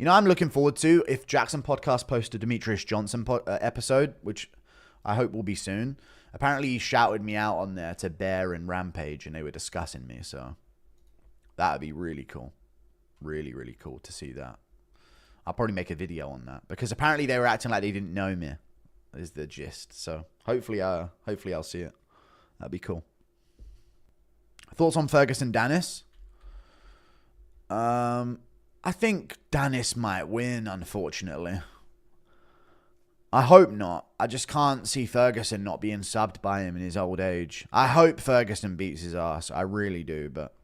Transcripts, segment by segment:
You know, I'm looking forward to, if Jackson Podcast posts a Demetrius Johnson episode, which I hope will be soon. Apparently, he shouted me out on there to Bear and Rampage, and they were discussing me. So that would be really cool. Really, really cool to see that. I'll probably make a video on that, because apparently they were acting like they didn't know me, is the gist. So hopefully I'll see it. That'd be cool. Thoughts on Ferguson Danis? I think Danis might win, unfortunately. I hope not. I just can't see Ferguson not being subbed by him in his old age. I hope Ferguson beats his ass. I really do, but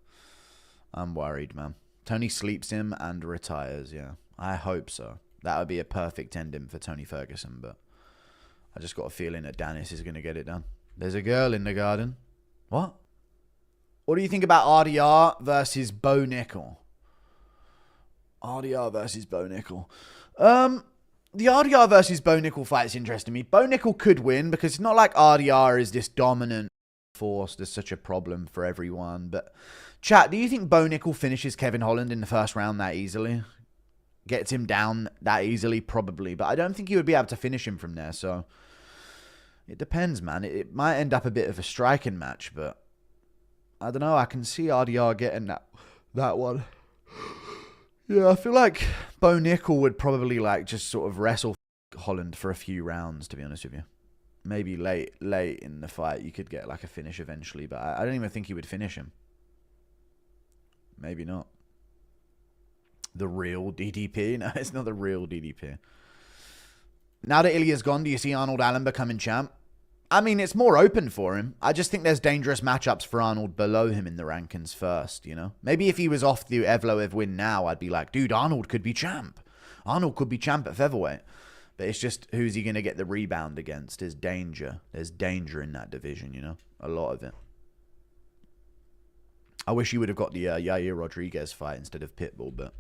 I'm worried, man. Tony sleeps him and retires, yeah. I hope so. That would be a perfect ending for Tony Ferguson, but I just got a feeling that Danis is going to get it done. There's a girl in the garden. What? What do you think about RDR versus Bo Nickel? RDR versus Bo Nickel. The RDR versus Bo Nickel fight's interesting me. Bo Nickel could win, because it's not like RDR is this dominant force that's such a problem for everyone. But chat, do you think Bo Nickel finishes Kevin Holland in the first round that easily? Gets him down that easily? Probably. But I don't think he would be able to finish him from there. So it depends, man. It might end up a bit of a striking match, but I don't know. I can see RDR getting that one. Yeah, I feel like Bo Nickel would probably just sort of wrestle Holland for a few rounds, to be honest with you. Maybe late in the fight you could get a finish eventually, but I don't even think he would finish him. Maybe not. The real DDP? No, it's not the real DDP. Now that Ilya's gone, do you see Arnold Allen becoming champ? I mean, it's more open for him. I just think there's dangerous matchups for Arnold below him in the rankings first, you know? Maybe if he was off the Evloev win now, I'd be like, dude, Arnold could be champ. Arnold could be champ at featherweight. But it's just, who's he going to get the rebound against? There's danger. There's danger in that division, you know? A lot of it. I wish he would have got the Yair Rodriguez fight instead of Pitbull, but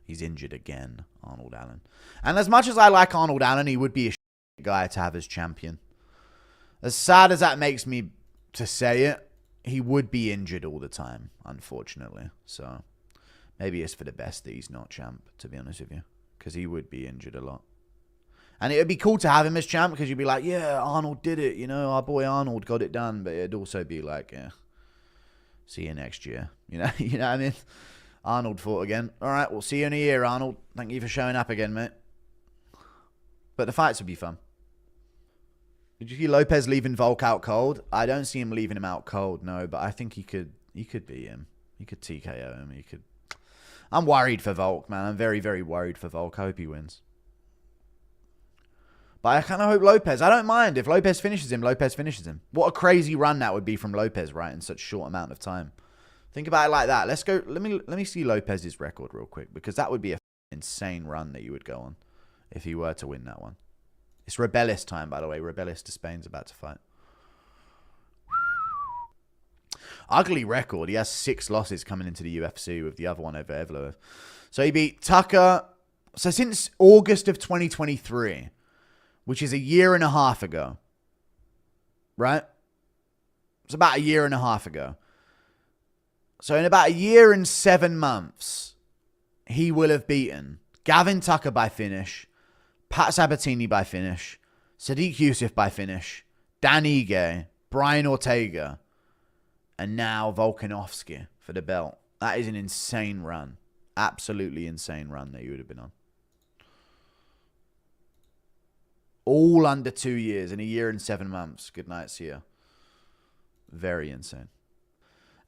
he's injured again, Arnold Allen. And as much as I like Arnold Allen, he would be a guy to have as champion. As sad as that makes me to say it, he would be injured all the time, unfortunately. So maybe it's for the best that he's not champ, to be honest with you, because he would be injured a lot. And it would be cool to have him as champ, because you'd be like, yeah, Arnold did it, you know, our boy Arnold got it done. But it'd also be like, yeah, see you next year. You know what I mean? Arnold fought again. All right, we'll see you in a year, Arnold. Thank you for showing up again, mate. But the fights would be fun. Did you see Lopez leaving Volk out cold? I don't see him leaving him out cold, no, but I think he could beat him. He could TKO him. I'm worried for Volk, man. I'm very, very worried for Volk. I hope he wins. But I kind of hope Lopez. I don't mind. If Lopez finishes him, Lopez finishes him. What a crazy run that would be from Lopez, right, in such a short amount of time. Think about it like that. Let's go. Let me see Lopez's record real quick, because that would be a insane run that you would go on if he were to win that one. It's Rebellis time, by the way. Rebellis to Spain's about to fight. Ugly record. He has 6 losses coming into the UFC, with the other one over Evloev. So he beat Tucker. So since August of 2023, which is a year and a half ago, right? It's about a year and a half ago. So in about a year and 7 months, he will have beaten Gavin Tucker by finish, Pat Sabatini by finish, Sadiq Youssef by finish, Dan Ige, Brian Ortega, and now Volkanovski for the belt. That is an insane run. Absolutely insane run that you would have been on. All under 2 years, in a year and 7 months. Good night, see ya. Very insane.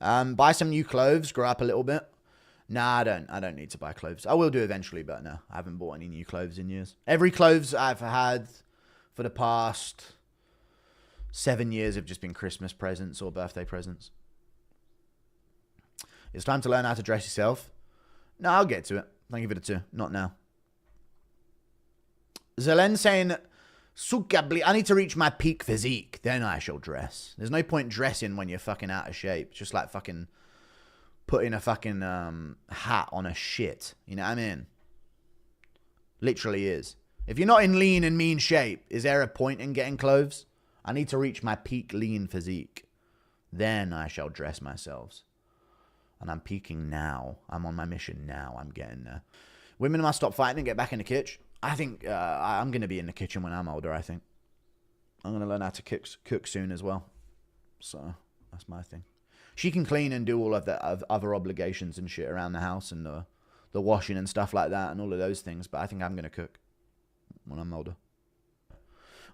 Buy some new clothes, grow up a little bit. Nah, I don't need to buy clothes. I will do eventually, but no, I haven't bought any new clothes in years. Every clothes I've had for the past 7 years have just been Christmas presents or birthday presents. It's time to learn how to dress yourself. No, I'll get to it. Thank you for the 2. Not now. Zelen saying, I need to reach my peak physique. Then I shall dress. There's no point dressing when you're fucking out of shape. It's just like fucking putting a fucking hat on a shit. You know what I mean? Literally is. If you're not in lean and mean shape, is there a point in getting clothes? I need to reach my peak lean physique. Then I shall dress myself. And I'm peaking now. I'm on my mission now. I'm getting there. Women must stop fighting and get back in the kitchen. I think I'm going to be in the kitchen when I'm older, I think. I'm going to learn how to cook soon as well. So that's my thing. She can clean and do all of the other obligations and shit around the house and the washing and stuff like that and all of those things. But I think I'm going to cook when I'm older.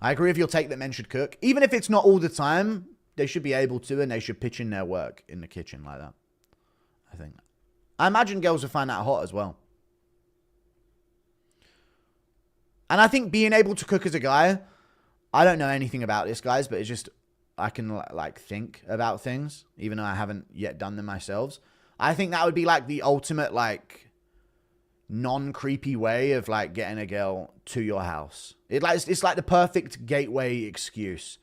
I agree with your take that men should cook. Even if it's not all the time, they should be able to, and they should pitch in their work in the kitchen like that. I think. I imagine girls would find that hot as well. And I think being able to cook as a guy, I don't know anything about this, guys, but it's just, I can like think about things, even though I haven't yet done them myself. I think that would be like the ultimate like non-creepy way of like getting a girl to your house. It's like the perfect gateway excuse.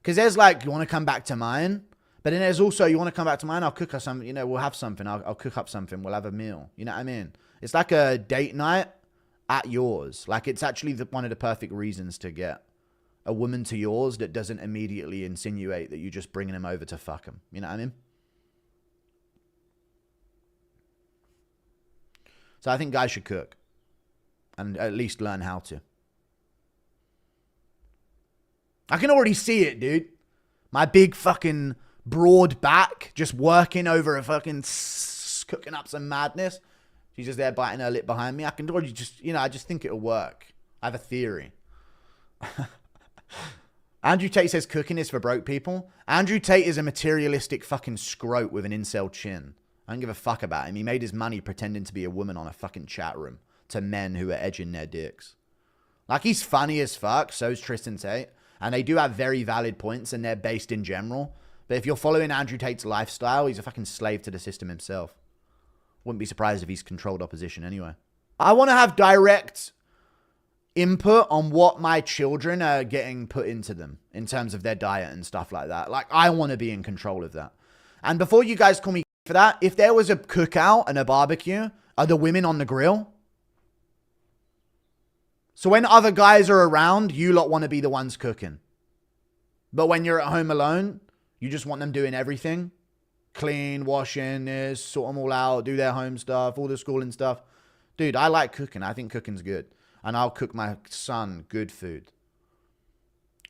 Because there's like, you want to come back to mine? But then there's also, you want to come back to mine? I'll cook us something. You know, we'll have something. I'll cook up something. We'll have a meal. You know what I mean? It's like a date night at yours. Like, it's actually one of the perfect reasons to get a woman to yours that doesn't immediately insinuate that you're just bringing them over to fuck them. You know what I mean? So I think guys should cook. And at least learn how to. I can already see it, dude. My big fucking broad back just working over a fucking cooking up some madness. She's just there biting her lip behind me. I can already just, I just think it'll work. I have a theory. Andrew Tate says cooking is for broke people. Andrew Tate is a materialistic fucking scrote with an incel chin. I don't give a fuck about him. He made his money pretending to be a woman on a fucking chat room to men who are edging their dicks. Like, he's funny as fuck. So's Tristan Tate. And they do have very valid points, and they're based in general. But if you're following Andrew Tate's lifestyle, he's a fucking slave to the system himself. Wouldn't be surprised if he's controlled opposition anyway. I want to have direct input on what my children are getting put into them in terms of their diet and stuff like that. Like, I want to be in control of that. And before you guys call me for that, if there was a cookout and a barbecue, are the women on the grill? So when other guys are around, you lot want to be the ones cooking. But when you're at home alone, you just want them doing everything. Clean, washing, this, sort them all out, do their home stuff, all the schooling stuff. Dude, I like cooking. I think cooking's good. And I'll cook my son good food.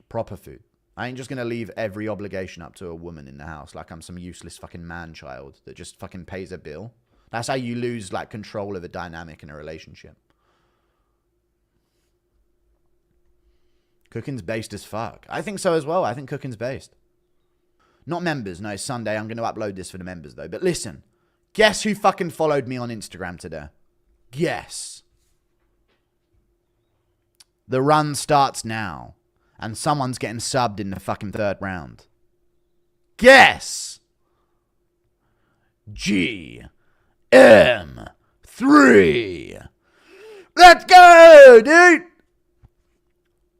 Proper food. I ain't just going to leave every obligation up to a woman in the house like I'm some useless fucking man-child that just fucking pays a bill. That's how you lose like control of a dynamic in a relationship. Cooking's based as fuck. I think so as well. I think cooking's based. Not members. No, Sunday. I'm going to upload this for the members, though. But listen. Guess who fucking followed me on Instagram today? Guess. The run starts now. And someone's getting subbed in the fucking third round. Guess. GM3. Let's go, dude.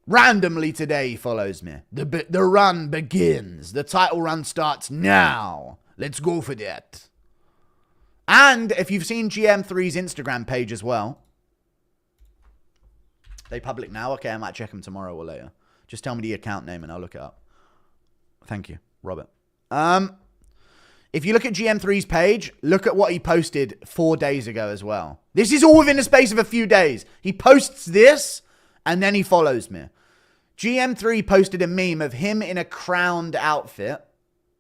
Randomly today he follows me. The run begins. The title run starts now. Let's go for that. And if you've seen GM3's Instagram page as well. They public now? Okay, I might check them tomorrow or later. Just tell me the account name and I'll look it up. Thank you, Robert. If you look at GM3's page, look at what he posted 4 days ago as well. This is all within the space of a few days. He posts this and then he follows me. GM3 posted a meme of him in a crowned outfit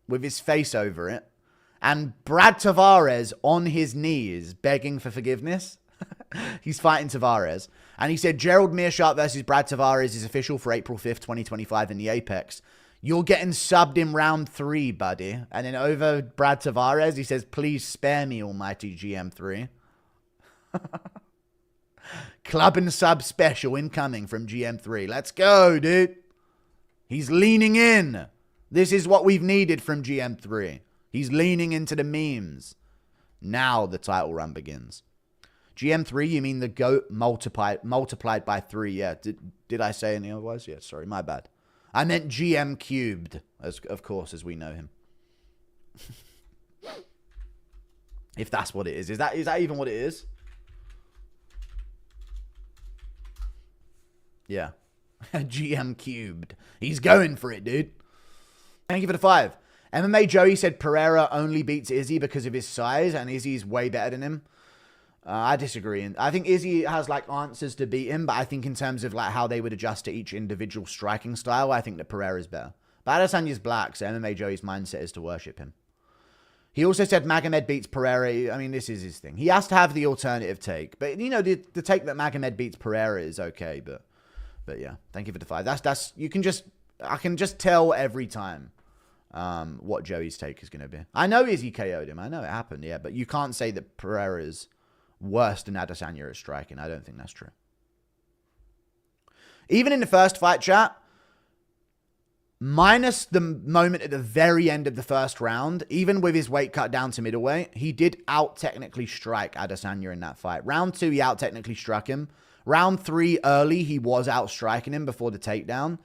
with his face over it and Brad Tavares on his knees begging for forgiveness. He's fighting Tavares. And he said, Gerald Meerschaert versus Brad Tavares is official for April 5th, 2025 in the Apex. You're getting subbed in round 3, buddy. And then over Brad Tavares, he says, please spare me, almighty GM3. Club and sub special incoming from GM3. Let's go, dude. He's leaning in. This is what we've needed from GM3. He's leaning into the memes. Now the title run begins. GM3, you mean the GOAT multiplied by 3. Yeah, did I say any otherwise? Yeah, sorry, my bad. I meant GM cubed, of course, as we know him. If that's what it is. Is that even what it is? Yeah. GM cubed. He's going for it, dude. Thank you for the 5. MMA Joey said Pereira only beats Izzy because of his size, and Izzy's way better than him. I disagree. And I think Izzy has like answers to beat him, but I think in terms of like how they would adjust to each individual striking style, I think that Pereira's better. But Adesanya's black, so MMA Joey's mindset is to worship him. He also said Magomed beats Pereira. I mean, this is his thing. He has to have the alternative take. But, you know, the take that Magomed beats Pereira is okay. But yeah, thank you for the 5. I can just tell every time what Joey's take is going to be. I know Izzy KO'd him. I know it happened, yeah. But you can't say that Pereira's worse than Adesanya at striking. I don't think that's true. Even in the first fight, chat, minus the moment at the very end of the first round, even with his weight cut down to middleweight, he did out-technically strike Adesanya in that fight. Round 2, he out-technically struck him. Round 3, early, he was out-striking him before the takedown.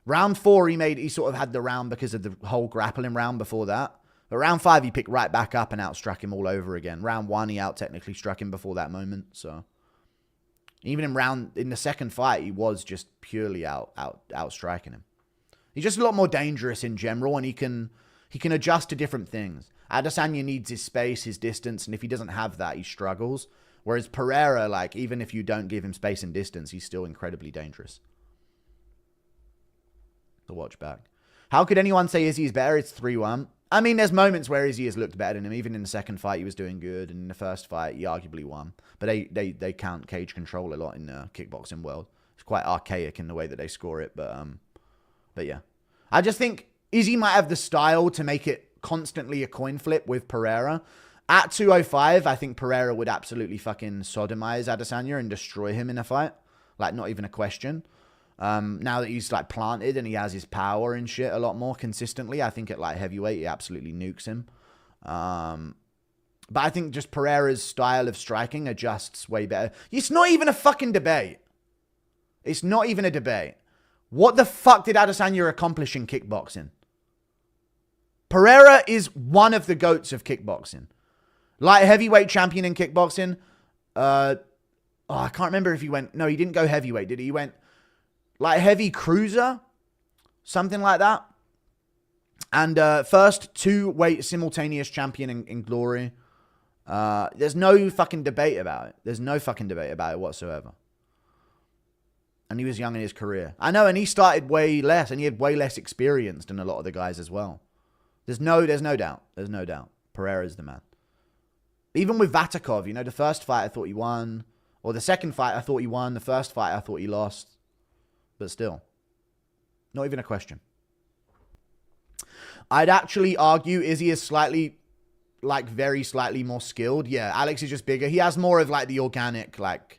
Round 4, he sort of had the round because of the whole grappling round before that. But round 5, he picked right back up and outstruck him all over again. Round 1, he out-technically struck him before that moment. So even in the second fight, he was just purely out-striking him. He's just a lot more dangerous in general, and he can adjust to different things. Adesanya needs his space, his distance, and if he doesn't have that, he struggles. Whereas Pereira, like, even if you don't give him space and distance, he's still incredibly dangerous. To watch back. How could anyone say Izzy is better? It's 3-1. I mean, there's moments where Izzy has looked better than him. Even in the second fight, he was doing good. And in the first fight, he arguably won. But they count cage control a lot in the kickboxing world. It's quite archaic in the way that they score it. But yeah. I just think Izzy might have the style to make it constantly a coin flip with Pereira. At 205, I think Pereira would absolutely fucking sodomize Adesanya and destroy him in a fight. Like, not even a question. Now that he's like planted and he has his power and shit a lot more consistently, I think at light heavyweight, he absolutely nukes him. But I think just Pereira's style of striking adjusts way better. It's not even a fucking debate. It's not even a debate. What the fuck did Adesanya accomplish in kickboxing? Pereira is one of the GOATs of kickboxing. Light heavyweight champion in kickboxing. I can't remember if he went... No, he didn't go heavyweight, did he? He went light heavy cruiser. Something like that. And first 2-weight simultaneous champion in Glory. There's no fucking debate about it. There's no fucking debate about it whatsoever. And he was young in his career. I know, and he started way less, and he had way less experience than a lot of the guys as well. There's no doubt. There's no doubt. Pereira's the man. Even with Vatakov, you know, the first fight I thought he won. Or the second fight I thought he won. The first fight I thought he lost. But still. Not even a question. I'd actually argue Izzy is slightly, like, very slightly more skilled. Yeah, Alex is just bigger. He has more of, like, the organic, like,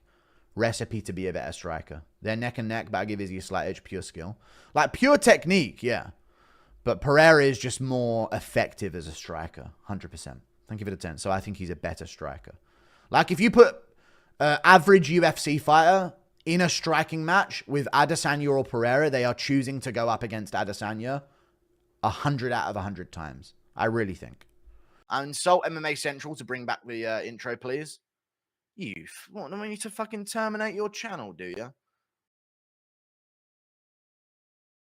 recipe to be a better striker. They're neck and neck, but I give Izzy a slight edge, pure skill. Like, pure technique, yeah. But Pereira is just more effective as a striker, 100%. Thank you for the 10. So I think he's a better striker. Like, if you put average UFC fighter in a striking match with Adesanya or Pereira, they are choosing to go up against Adesanya 100 out of 100 times. I really think. And insult MMA Central to bring back the intro, please. You want me to fucking terminate your channel, do you?